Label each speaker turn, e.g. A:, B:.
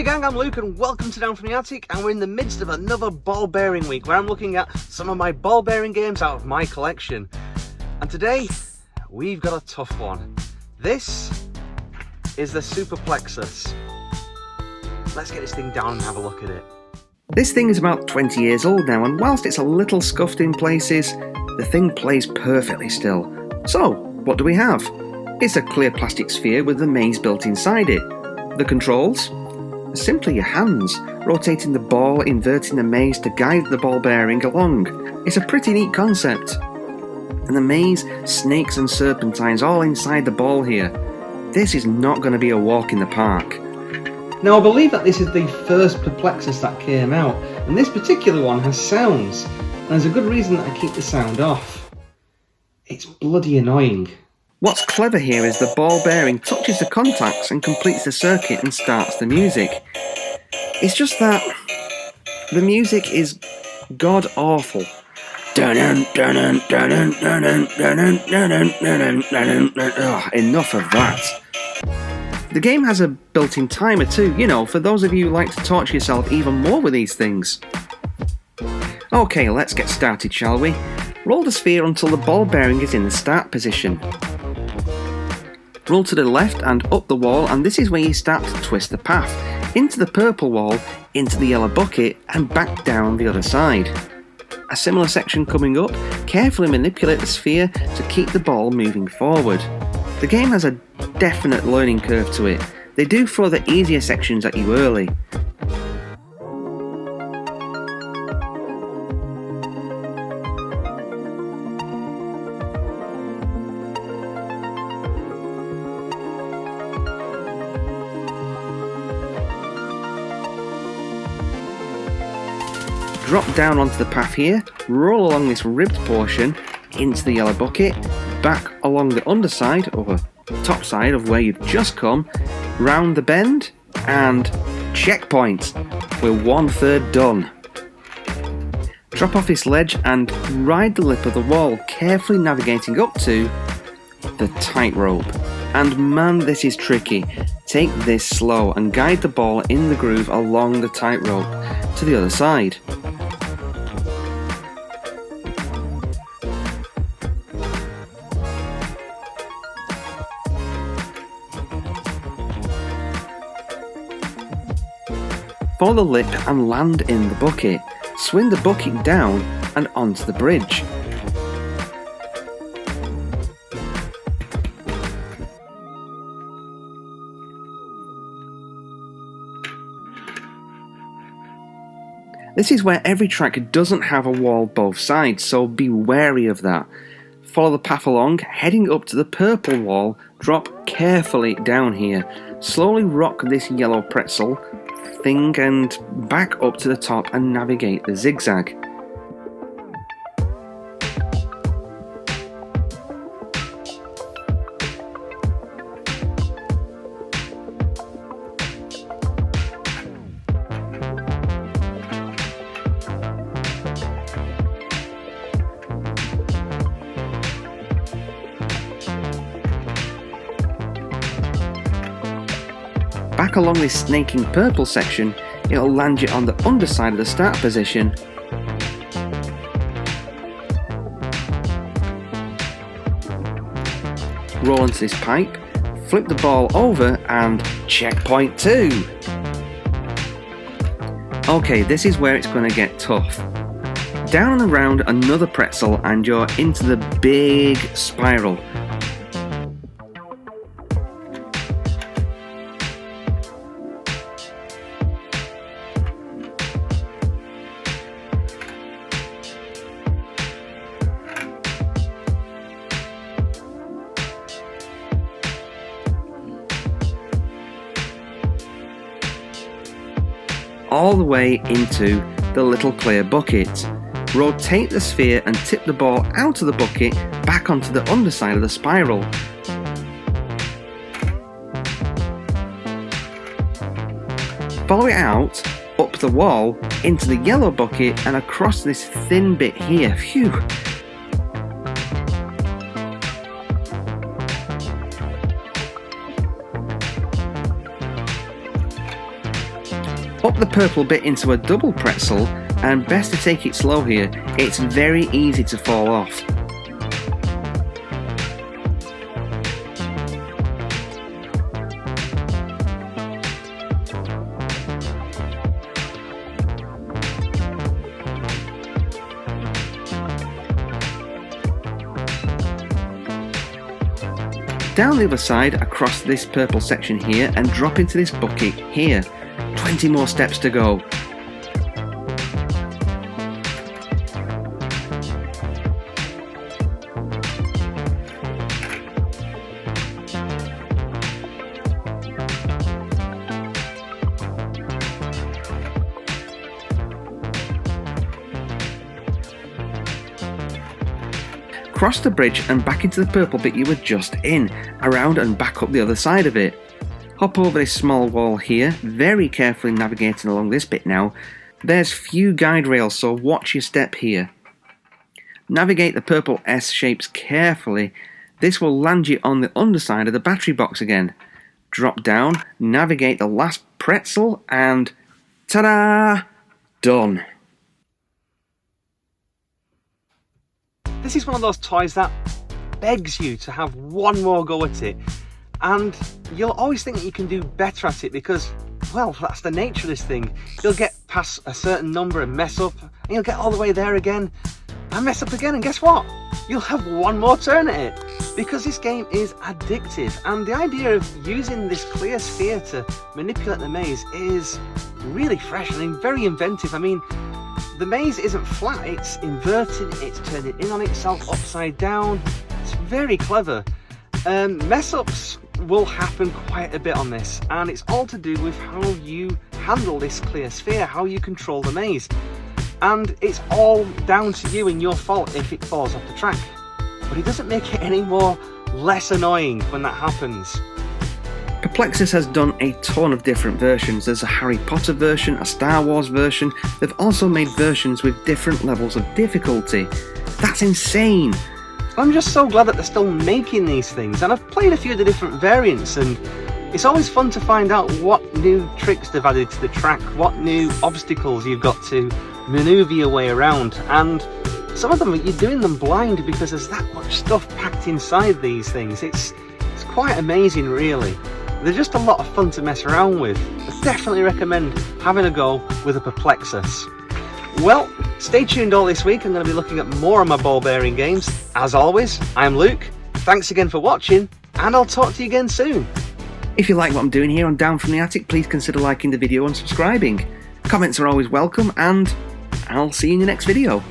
A: Hey gang, I'm Luke and welcome to Down from the Attic, and we're in the midst of another ball bearing week where I'm looking at some of my ball bearing games out of my collection. And today, we've got a tough one. This is the Superplexus. Let's get this thing down and have a look at it.
B: This thing is about 20 years old now, and whilst it's a little scuffed in places, the thing plays perfectly still. So, what do we have? It's a clear plastic sphere with the maze built inside it. The controls? Simply your hands, rotating the ball, inverting the maze to guide the ball bearing along. It's a pretty neat concept. And the maze, snakes and serpentines all inside the ball here. This is not going to be a walk in the park.
A: Now I believe that this is the first Perplexus that came out, and this particular one has sounds, and there's a good reason that I keep the sound off. It's bloody annoying.
B: What's clever here is the ball bearing touches the contacts and completes the circuit and starts the music. It's just that the music is god awful. Enough of that. The game has a built-in timer too, for those of you who like to torture yourself even more with these things. Okay, let's get started, shall we? Roll the sphere until the ball bearing is in the start position. Roll to the left and up the wall, and this is where you start to twist the path. Into the purple wall, into the yellow bucket, and back down the other side. A similar section coming up, carefully manipulate the sphere to keep the ball moving forward. The game has a definite learning curve to it. They do throw the easier sections at you early. Drop down onto the path here, roll along this ribbed portion into the yellow bucket, back along the underside or top side of where you've just come, round the bend, and checkpoint. We're 1/3 done. Drop off this ledge and ride the lip of the wall, carefully navigating up to the tightrope. And man, this is tricky. Take this slow and guide the ball in the groove along the tightrope to the other side. Follow the lip and land in the bucket. Swing the bucket down and onto the bridge. This is where every track doesn't have a wall both sides, so be wary of that. Follow the path along, heading up to the purple wall, drop carefully down here. Slowly rock this yellow pretzel thing and back up to the top and navigate the zigzag. Back along this snaking purple section, it'll land you on the underside of the start position. Roll into this pipe, flip the ball over, and checkpoint 2! Okay, this is where it's going to get tough. Down and around another pretzel and you're into the big spiral. all the way into the little clear bucket. Rotate the sphere and tip the ball out of the bucket back onto the underside of the spiral. Follow it out, up the wall, into the yellow bucket and across this thin bit here. Phew! Up the purple bit into a double pretzel, and best to take it slow here, it's very easy to fall off. Down the other side across this purple section here and drop into this bucket here. 20 more steps to go. Cross the bridge and back into the purple bit you were just in, around and back up the other side of it. Hop over this small wall here, very carefully navigating along this bit now. There's few guide rails, so watch your step here. Navigate the purple S shapes carefully. This will land you on the underside of the battery box again. Drop down, navigate the last pretzel, and ta-da! Done.
A: This is one of those toys that begs you to have one more go at it, and you'll always think that you can do better at it because, well, that's the nature of this thing. You'll get past a certain number and mess up, and you'll get all the way there again and mess up again, and guess what? You'll have one more turn at it because this game is addictive, and the idea of using this clear sphere to manipulate the maze is really fresh and very inventive. I mean, the maze isn't flat, it's inverted, it's turning in on itself upside down. It's very clever. Mess-ups will happen quite a bit on this, and it's all to do with how you handle this clear sphere, how you control the maze. And it's all down to you and your fault if it falls off the track. But it doesn't make it any more less annoying when that happens.
B: Perplexus has done a ton of different versions. There's a Harry Potter version, a Star Wars version. They've also made versions with different levels of difficulty. That's insane!
A: I'm just so glad that they're still making these things, and I've played a few of the different variants, and it's always fun to find out what new tricks they've added to the track, what new obstacles you've got to manoeuvre your way around, and some of them you're doing them blind because there's that much stuff packed inside these things. It's quite amazing, really. They're just a lot of fun to mess around with. I definitely recommend having a go with a Perplexus. Well, stay tuned all this week. I'm going to be looking at more of my ball bearing games. As always, I'm Luke. Thanks again for watching, and I'll talk to you again soon.
B: If you like what I'm doing here on Down from the Attic, please consider liking the video and subscribing. Comments are always welcome, and I'll see you in the next video.